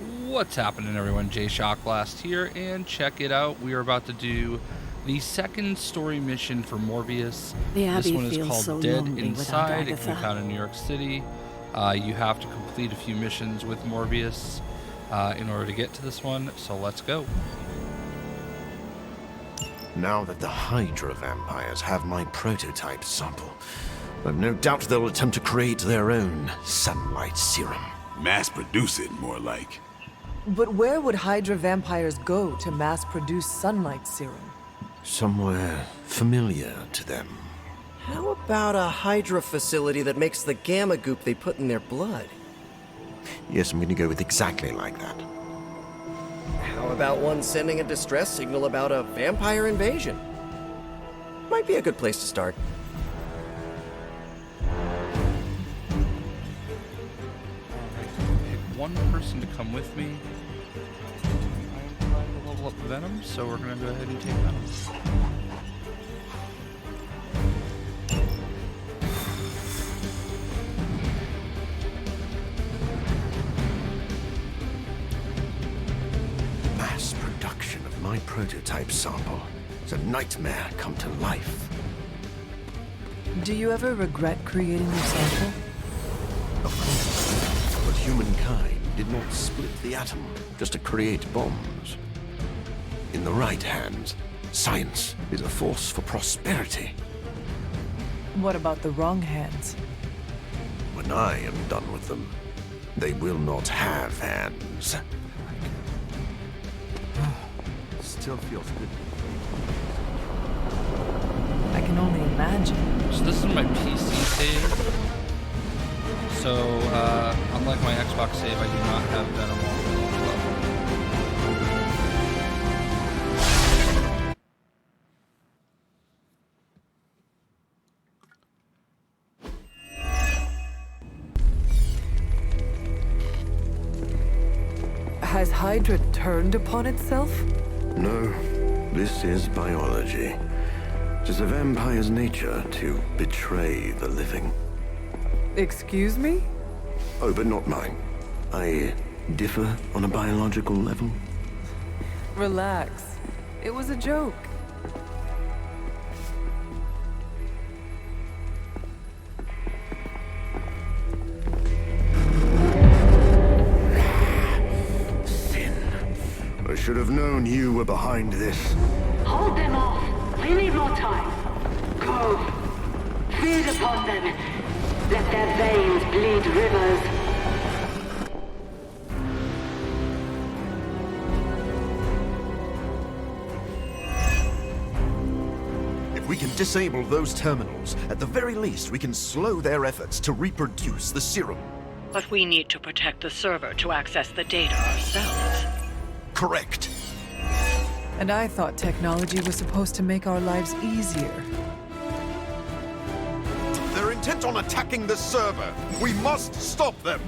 What's happening, everyone? JayShockblast here, and check it out. We are about to do the second story mission for Morbius. The Abbey this one is feels called so Dead lonely Inside. It without can be Agatha. found in New York City. You have to complete a few missions with Morbius in order to get to this one, so let's go. Now that the Hydra vampires have my prototype sample, I've no doubt they'll attempt to create their own sunlight serum. Mass produce it, more like. But where would Hydra vampires go to mass-produce sunlight serum? Somewhere familiar to them. How about a Hydra facility that makes the gamma goop they put in their blood? Yes, I'm going to go with exactly like that. How about one sending a distress signal about a vampire invasion? Might be a good place to start. Pick one person to come with me. I'm trying to level up Venom, so we're going to go ahead and take Venom. Mass production of my prototype sample. It's a nightmare come to life. Do you ever regret creating your sample? Of course. But humankind did not split the atom just to create bombs. In the right hands, science is a force for prosperity. What about the wrong hands? When I am done with them, they will not have hands. Still feels good. I can only imagine. So this is my PC save. So, unlike my Xbox save, I do not have Venom on the level. Has Hydra turned upon itself? No, this is biology. It is a vampire's nature to betray the living. Excuse me? Oh, but not mine. I differ on a biological level. Relax. It was a joke. Sin. I should have known you were behind this. Hold them off. We need more time. Go. Feed upon them. Let their veins bleed rivers. If we can disable those terminals, at the very least we can slow their efforts to reproduce the serum. But we need to protect the server to access the data ourselves. Correct. And I thought technology was supposed to make our lives easier. They're intent on attacking the server. We must stop them.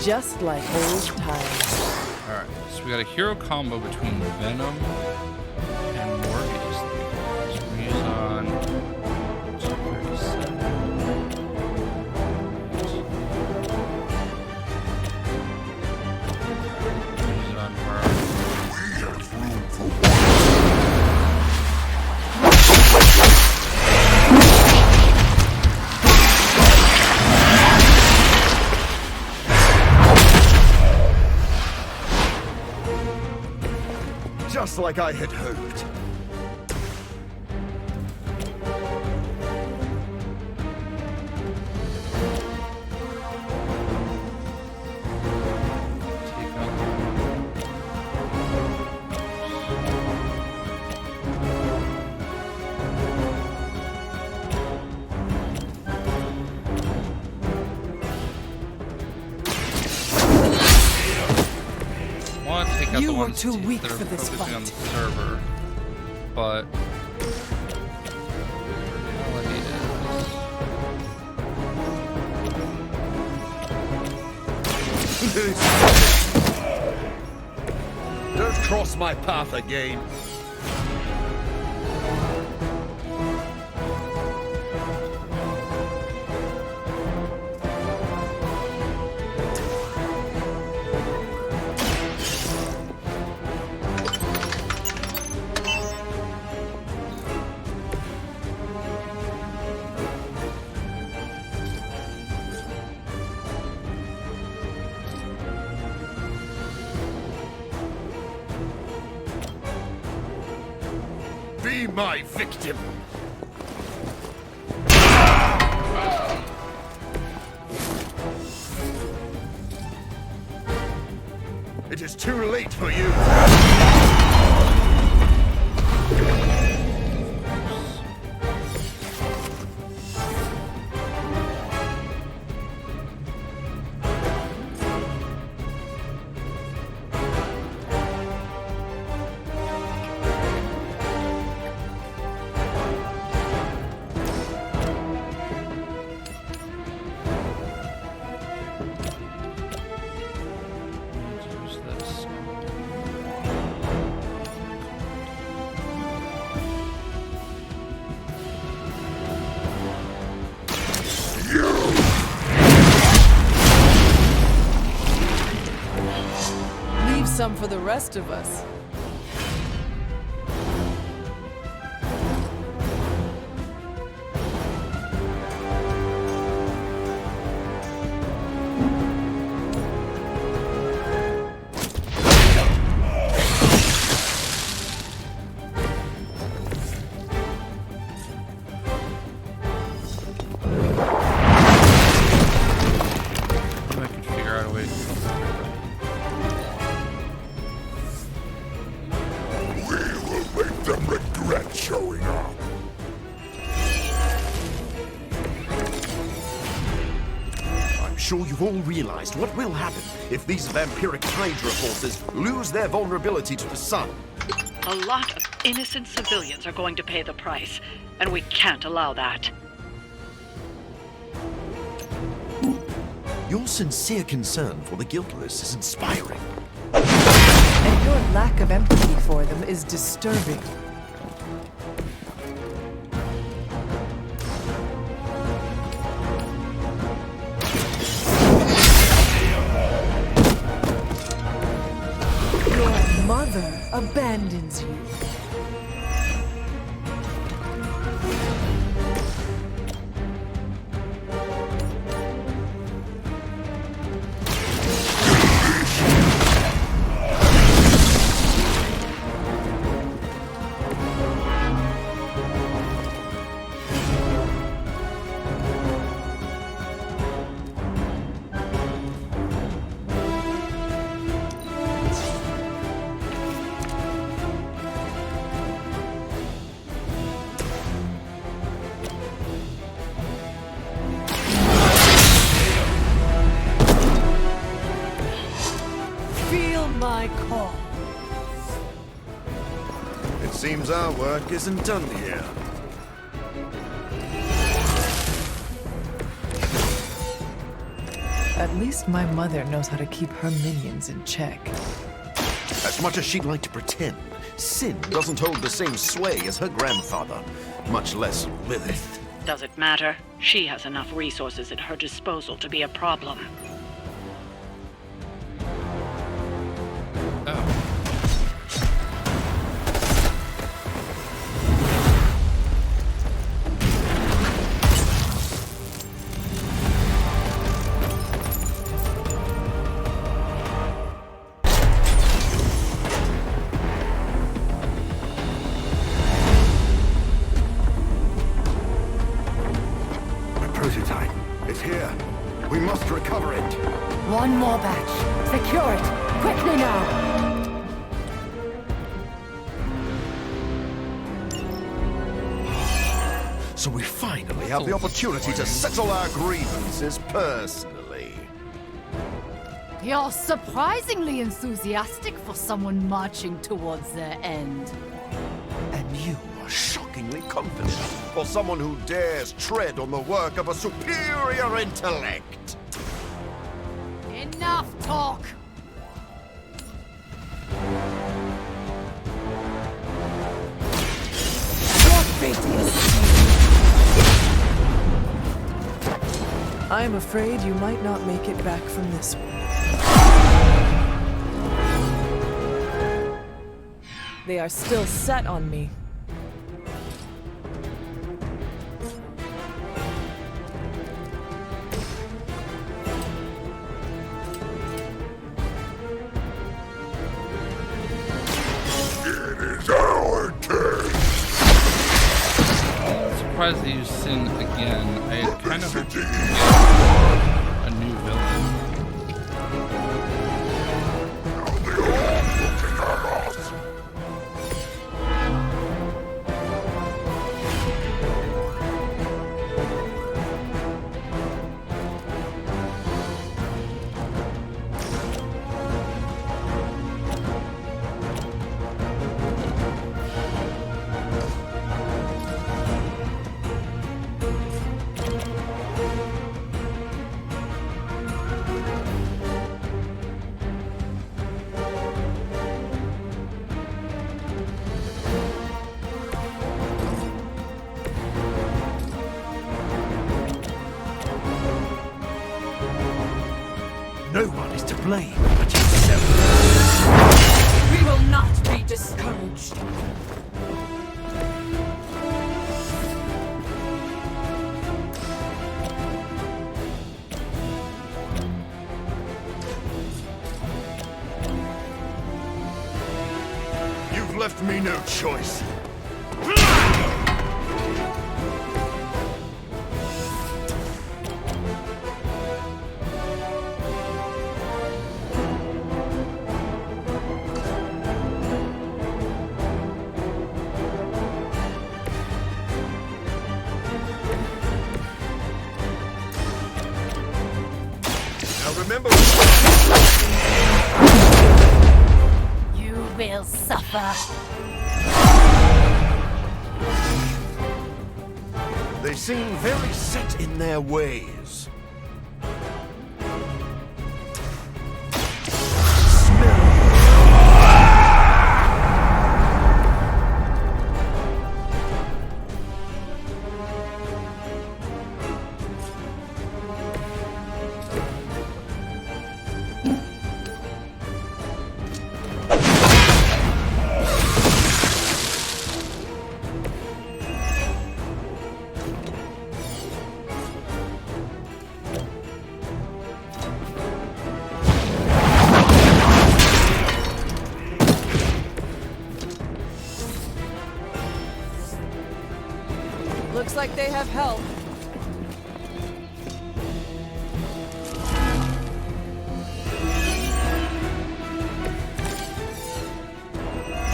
Just like old times. Alright, so we got a hero combo between Venom and Morbius. So we use on 237. Use it on Just like I had hoped. take out. Want to take out You the were ones too weak that are for this focusing on the fight. server, but Don't cross my path again. Be my victim! It is too late for you! Use this. Leave some for the rest of us. If I could figure out a way to kill everybody. We will make them regret showing up. I'm sure you've all realized what will happen if these vampiric Hydra forces lose their vulnerability to the sun. A lot of innocent civilians are going to pay the price, and we can't allow that. Your sincere concern for the guiltless is inspiring. And your lack of empathy for them is disturbing. Your mother abandons you. Feel my call. It seems our work isn't done here. At least my mother knows how to keep her minions in check. As much as she'd like to pretend, Sin doesn't hold the same sway as her grandfather, much less Lilith. Does it matter? She has enough resources at her disposal to be a problem. Oh. My prototype is here. We must recover it. One more batch. Secure it. Quickly now. So we finally have the opportunity to settle our grievances personally. You're surprisingly enthusiastic for someone marching towards their end. And you are shockingly confident for someone who dares tread on the work of a superior intellect. Enough talk! Your fate is I'm afraid you might not make it back from this one. They are still set on me. It is our turn. surprised they used Sin again. I kind of hoped to get a new villain. No one is to blame but yourself. We will not be discouraged. You've left me no choice. Remember, You will suffer. they seem very set in their ways. Looks like they have help.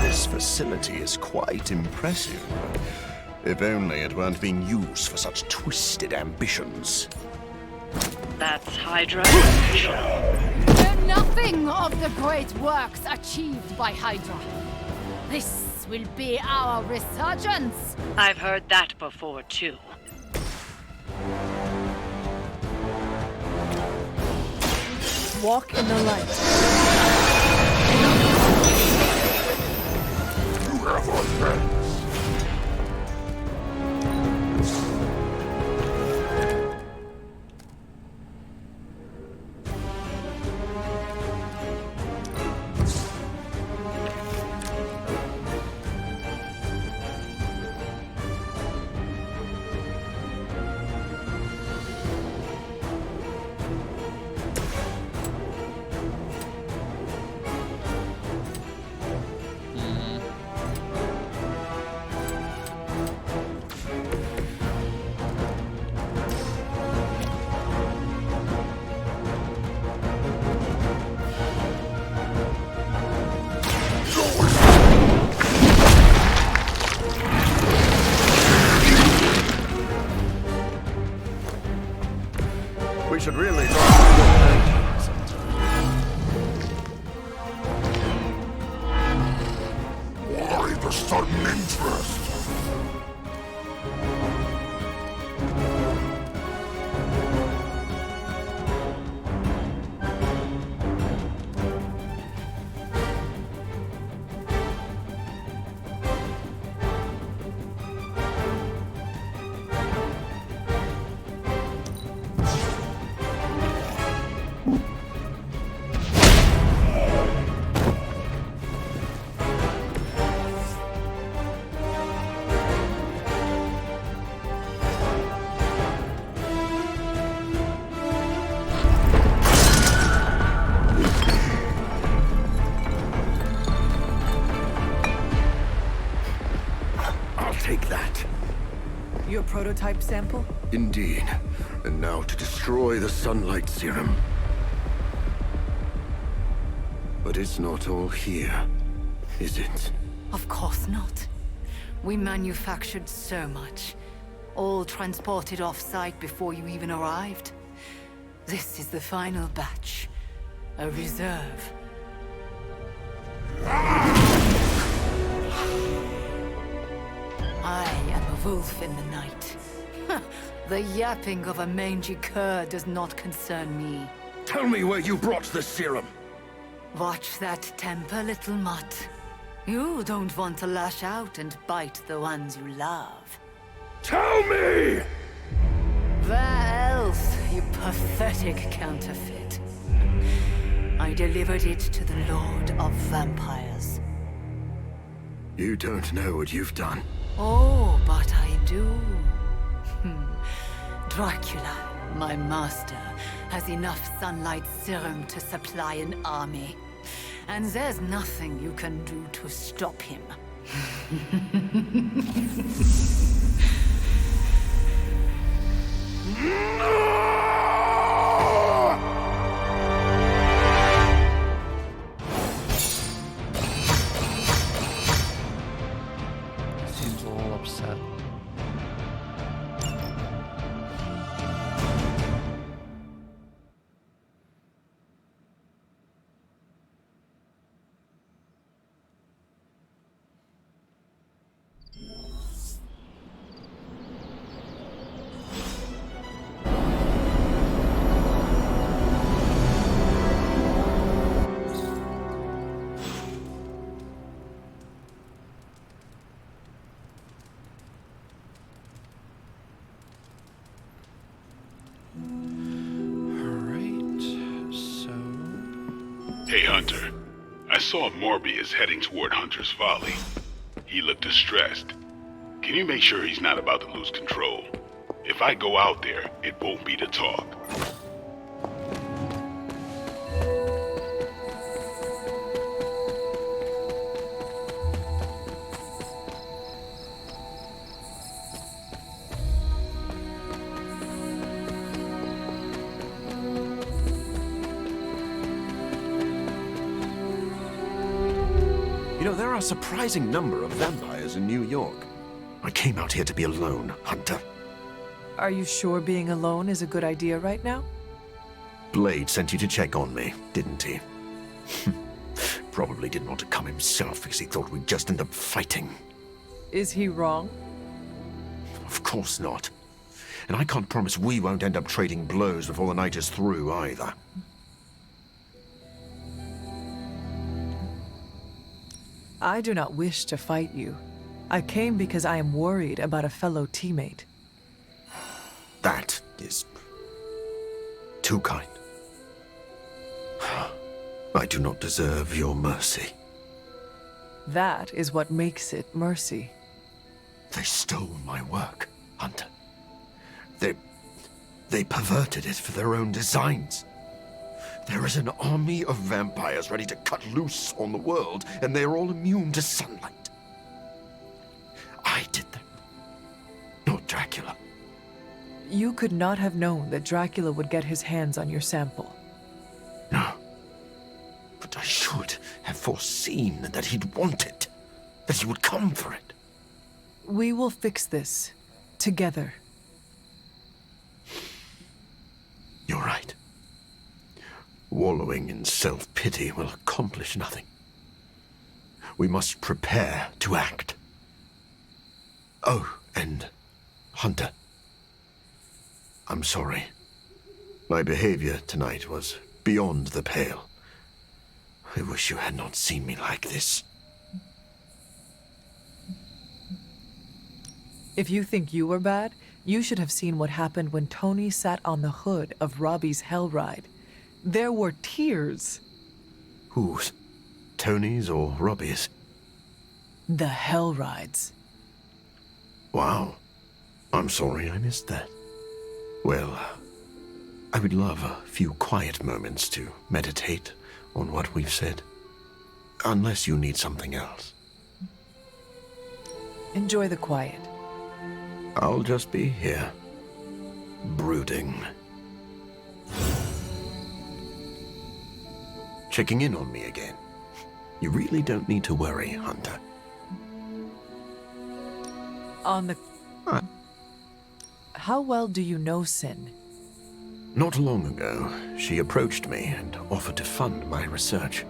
This facility is quite impressive. If only it weren't being used for such twisted ambitions. That's Hydra. Know nothing of the great works achieved by Hydra. This will be our resurgence. I've heard that before, too. Walk in the light. You have our thanks. We should really talk about sometime. Why the sudden interest? Take that. Your prototype sample? Indeed. And now to destroy the sunlight serum. But it's not all here, is it? Of course not. We manufactured so much. All transported off-site before you even arrived. This is the final batch. A reserve. I am a wolf in the night. The yapping of a mangy cur does not concern me. Tell me where you brought the serum! Watch that temper, little mutt. You don't want to lash out and bite the ones you love. Tell me! Where else, you pathetic counterfeit? I delivered it to the Lord of Vampires. You don't know what you've done. Oh, but I do. Dracula, my master, has enough sunlight serum to supply an army. And there's nothing you can do to stop him. Seems a little upset. Hey, Hunter. I saw Morbius heading toward Hunter's Folly. He looked distressed. Can you make sure he's not about to lose control? If I go out there, it won't be to talk. You know, there are a surprising number of vampires in New York. I came out here to be alone, Hunter. Are you sure being alone is a good idea right now? Blade sent you to check on me, didn't he? Probably didn't want to come himself because he thought we'd just end up fighting. Is he wrong? Of course not. And I can't promise we won't end up trading blows before the night is through, either. I do not wish to fight you. I came because I am worried about a fellow teammate. That is too kind. I do not deserve your mercy. That is what makes it mercy. They stole my work, Hunter. They perverted it for their own designs. There is an army of vampires ready to cut loose on the world, and they are all immune to sunlight. I did them, not Dracula. You could not have known that Dracula would get his hands on your sample. No. But I should have foreseen that he'd want it, that he would come for it. We will fix this, together. You're right. Wallowing in self-pity will accomplish nothing. We must prepare to act. Oh, and Hunter. I'm sorry. My behavior tonight was beyond the pale. I wish you had not seen me like this. If you think you were bad, you should have seen what happened when Tony sat on the hood of Robbie's Hell Ride. There were tears. Whose? Tony's or Robbie's? The Hell Rides. Wow. I'm sorry I missed that. Well, I would love a few quiet moments to meditate on what we've said. Unless you need something else. Enjoy the quiet. I'll just be here, brooding. Checking in on me again. You really don't need to worry, Hunter. On the... How well do you know Sin? Not long ago, she approached me and offered to fund my research.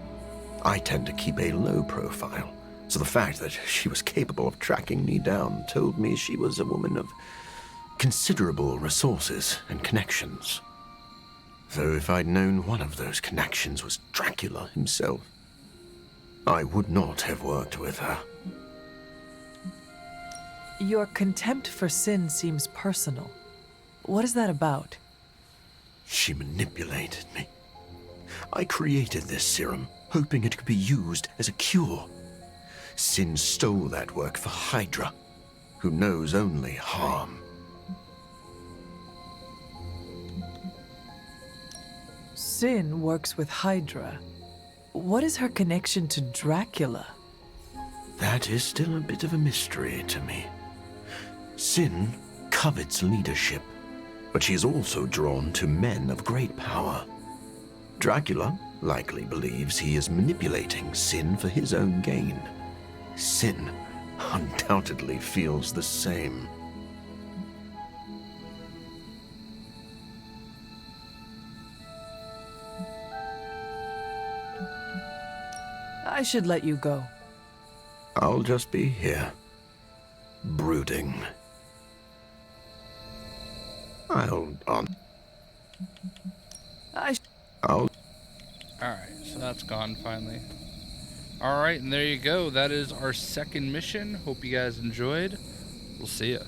I tend to keep a low profile, so the fact that she was capable of tracking me down told me she was a woman of considerable resources and connections. Though if I'd known one of those connections was Dracula himself, I would not have worked with her. Your contempt for Sin seems personal. What is that about? She manipulated me. I created this serum, hoping it could be used as a cure. Sin stole that work for Hydra, who knows only harm. Sin works with Hydra. What is her connection to Dracula? That is still a bit of a mystery to me. Sin covets leadership, but she is also drawn to men of great power. Dracula likely believes he is manipulating Sin for his own gain. Sin undoubtedly feels the same. I should let you go. I'll just be here, brooding. I'll... Alright, so that's gone finally. Alright, and there you go. That is our second mission. Hope you guys enjoyed. We'll see ya.